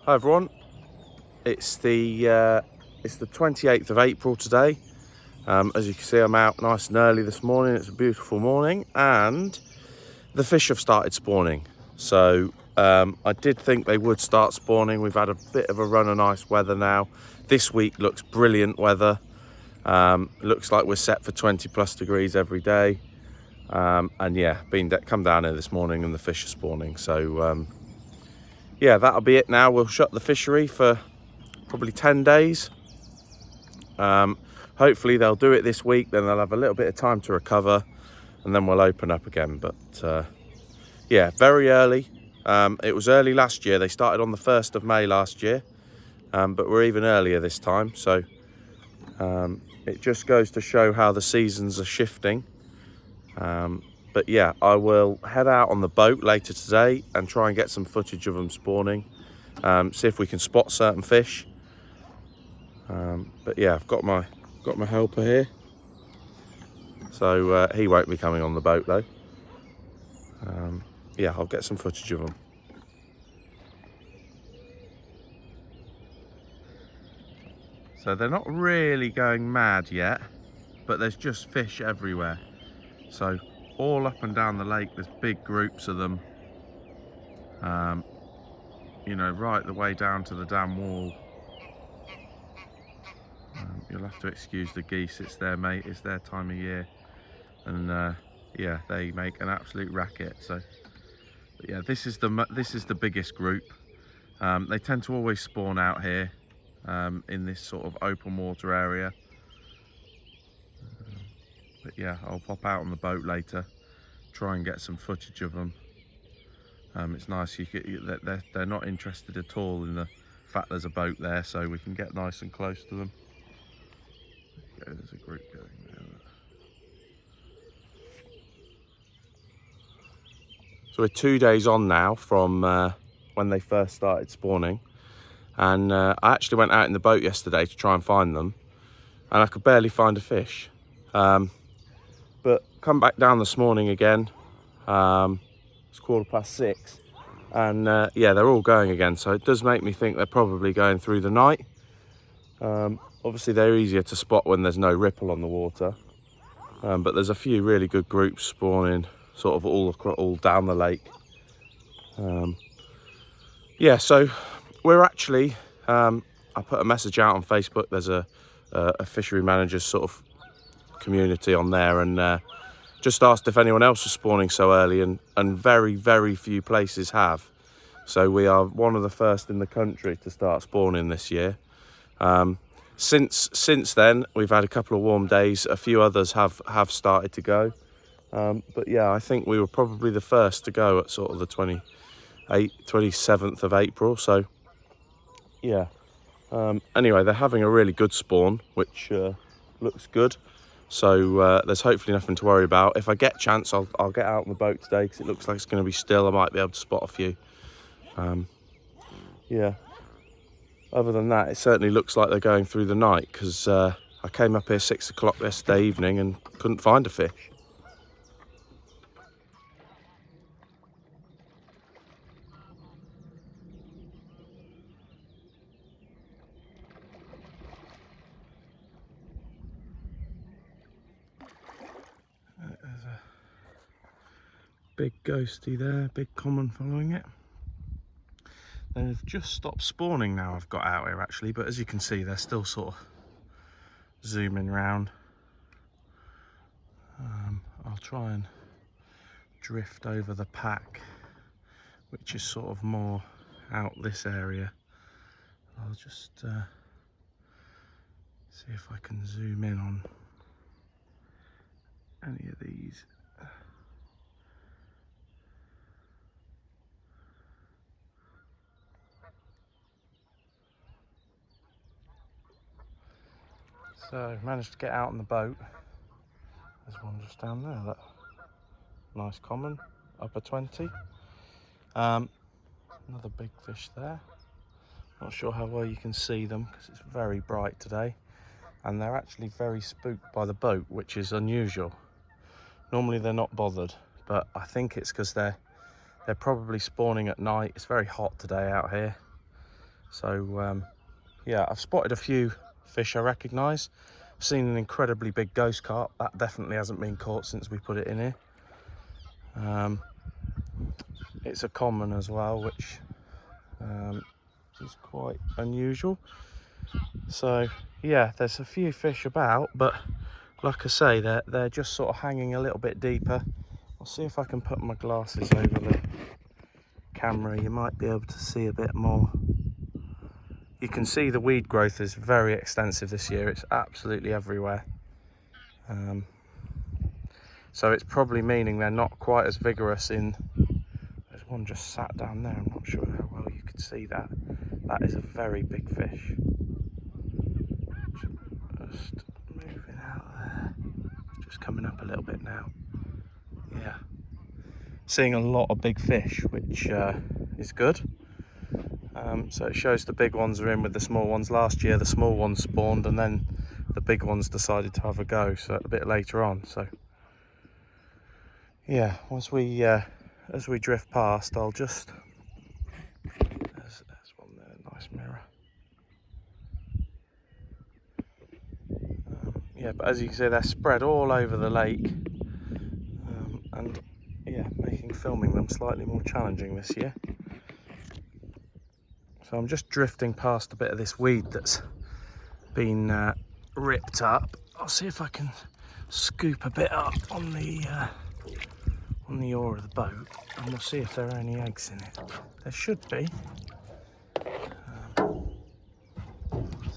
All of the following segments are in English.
Hi everyone, it's the 28th of April today. As you can see, I'm out nice and early this morning. It's a beautiful morning and the fish have started spawning. So I did think they would start spawning. We've had a bit of a run of nice weather now. This week looks brilliant weather. It looks like we're set for 20 plus degrees every day. And yeah, come down here this morning and the fish are spawning. So yeah, that'll be it now. We'll shut the fishery for probably 10 days. Hopefully they'll do it this week, then they'll have a little bit of time to recover and then we'll open up again. But yeah, very early. It was early last year. They started on the 1st of May last year, but we're even earlier this time. So it just goes to show how the seasons are shifting. But yeah, I will head out on the boat later today and try and get some footage of them spawning. See if we can spot certain fish. But yeah, I've got my helper here, so he won't be coming on the boat though. Yeah, I'll get some footage of them. So they're not really going mad yet, but there's just fish everywhere. So all up and down the lake there's big groups of them, you know, right the way down to the dam wall. You'll have to excuse the geese, it's their time of year, and yeah, they make an absolute racket. So but yeah, this is the biggest group. They tend to always spawn out here in this sort of open water area. But yeah, I'll pop out on the boat later, try and get some footage of them. It's nice, they're not interested at all in the fact there's a boat there, so we can get nice and close to them. Okay, there's a group going there. So we're 2 days on now from when they first started spawning, and I actually went out in the boat yesterday to try and find them, and I could barely find a fish. But come back down this morning again. It's 6:15, and yeah, they're all going again. So it does make me think they're probably going through the night. Obviously, they're easier to spot when there's no ripple on the water, but there's a few really good groups spawning, sort of all down the lake. Yeah, so we're actually. I put a message out on Facebook. There's a fishery manager's sort of community on there, and just asked if anyone else was spawning so early, and very, very few places have. So we are one of the first in the country to start spawning this year. Since then, we've had a couple of warm days. A few others have started to go. But yeah, I think we were probably the first to go at sort of the 27th of April. So yeah. Anyway, they're having a really good spawn, which looks good. So there's hopefully nothing to worry about. If I get a chance, I'll get out on the boat today because it looks like it's going to be still. I might be able to spot a few. Yeah. Other than that, it certainly looks like they're going through the night, because I came up here 6 o'clock yesterday evening and couldn't find a fish. There's a big ghosty there, big common following it. They've just stopped spawning now I've got out here actually, but as you can see they're still sort of zooming round. I'll try and drift over the pack, which is sort of more out this area. I'll just see if I can zoom in on any of these. So managed to get out on the boat. There's one just down there, that nice common, upper 20. Another big fish there. Not sure how well you can see them because it's very bright today, and they're actually very spooked by the boat, which is unusual. Normally they're not bothered, but I think it's because they're probably spawning at night. It's very hot today out here, So yeah, I've spotted a few fish I recognise. I've seen an incredibly big ghost carp. That definitely hasn't been caught since we put it in here. It's a common as well, which is quite unusual. So yeah, there's a few fish about, but like I say, they're just sort of hanging a little bit deeper. I'll see if I can put my glasses over the camera. You might be able to see a bit more. You can see the weed growth is very extensive this year. It's absolutely everywhere. So it's probably meaning they're not quite as vigorous in... There's one just sat down there. I'm not sure how well you can see that. That is a very big fish. Just moving out there. It's just coming up a little bit now. Yeah. Seeing a lot of big fish, which is good. So it shows the big ones are in with the small ones. Last year the small ones spawned and then the big ones decided to have a go, so a bit later on. So yeah, as we drift past, I'll just... There's one there, nice mirror. Yeah, but as you can see, they're spread all over the lake, and yeah, making filming them slightly more challenging this year. So I'm just drifting past a bit of this weed that's been ripped up. I'll see if I can scoop a bit up on the oar of the boat, and we'll see if there are any eggs in it. There should be.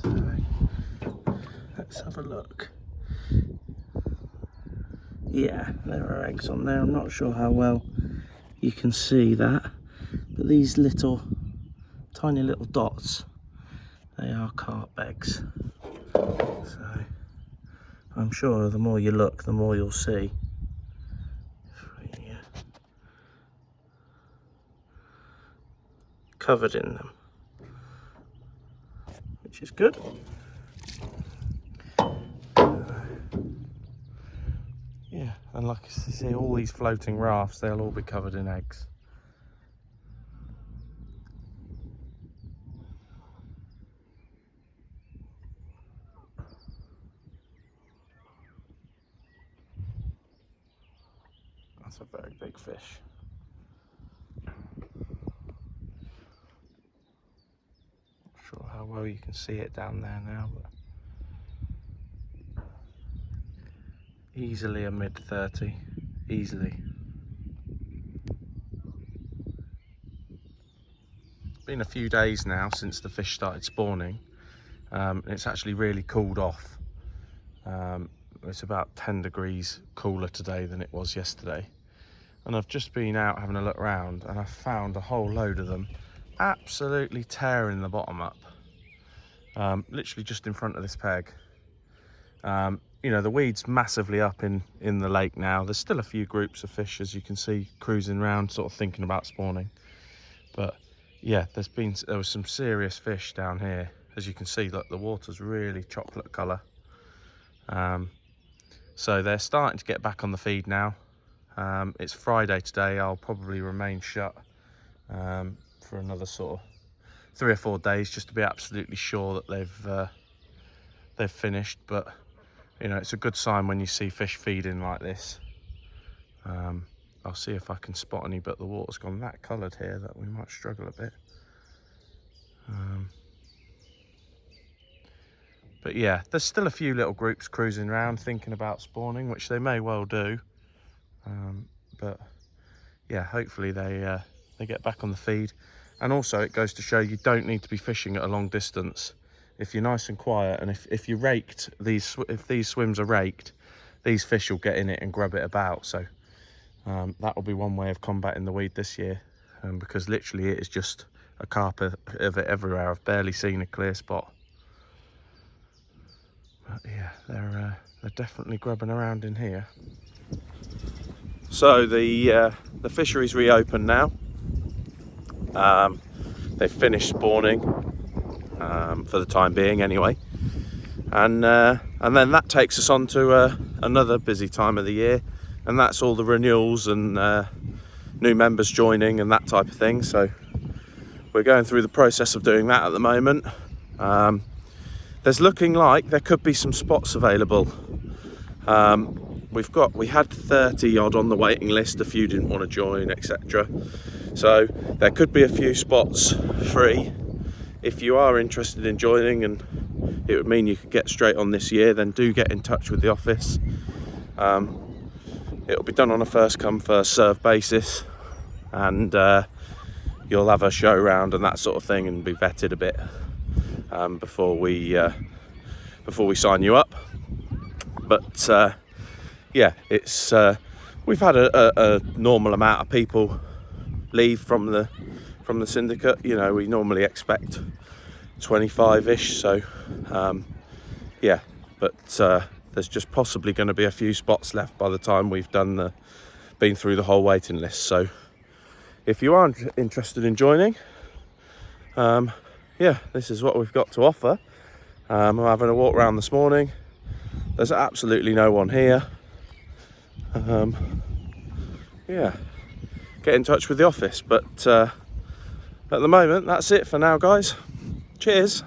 So let's have a look. Yeah, there are eggs on there. I'm not sure how well you can see that, but these little tiny little dots, they are carp eggs. So I'm sure the more you look, the more you'll see. Covered in them, which is good. Yeah, and like you see, all these floating rafts, they'll all be covered in eggs. That's a very big fish. Not sure how well you can see it down there now, but easily a mid-30, easily. It's been a few days now since the fish started spawning. It's actually really cooled off. It's about 10 degrees cooler today than it was yesterday. And I've just been out having a look around and I've found a whole load of them absolutely tearing the bottom up. Literally just in front of this peg. You know, the weed's massively up in the lake now. There's still a few groups of fish, as you can see, cruising around, sort of thinking about spawning. But yeah, there was some serious fish down here. As you can see, look, the water's really chocolate colour. So they're starting to get back on the feed now. It's Friday today. I'll probably remain shut for another sort of 3 or 4 days, just to be absolutely sure that they've finished. But you know, it's a good sign when you see fish feeding like this. I'll see if I can spot any, but the water's gone that coloured here that we might struggle a bit. But yeah, there's still a few little groups cruising around thinking about spawning, which they may well do. But yeah, hopefully they get back on the feed. And also it goes to show you don't need to be fishing at a long distance. If you're nice and quiet, and if you raked these, if these swims are raked, these fish will get in it and grab it about. So that will be one way of combating the weed this year, because literally it is just a carp of it everywhere. I've barely seen a clear spot. But yeah, they're definitely grubbing around in here. So the fishery's reopened now. They've finished spawning for the time being, anyway. And then that takes us on to another busy time of the year, and that's all the renewals and new members joining and that type of thing. So we're going through the process of doing that at the moment. There's looking like there could be some spots available. We had 30 odd on the waiting list, a few didn't want to join, etc. So there could be a few spots free. If you are interested in joining, and it would mean you could get straight on this year, then do get in touch with the office. It'll be done on a first come first serve basis, and you'll have a show round and that sort of thing, and be vetted a bit before we sign you up. But yeah, it's we've had a normal amount of people leave from the syndicate. You know, we normally expect 25-ish, so yeah, but there's just possibly going to be a few spots left by the time we've been through the whole waiting list. So if you are interested in joining, yeah, this is what we've got to offer. I'm having a walk around this morning. There's absolutely no one here. Yeah, get in touch with the office. But at the moment, that's it for now, guys. Cheers.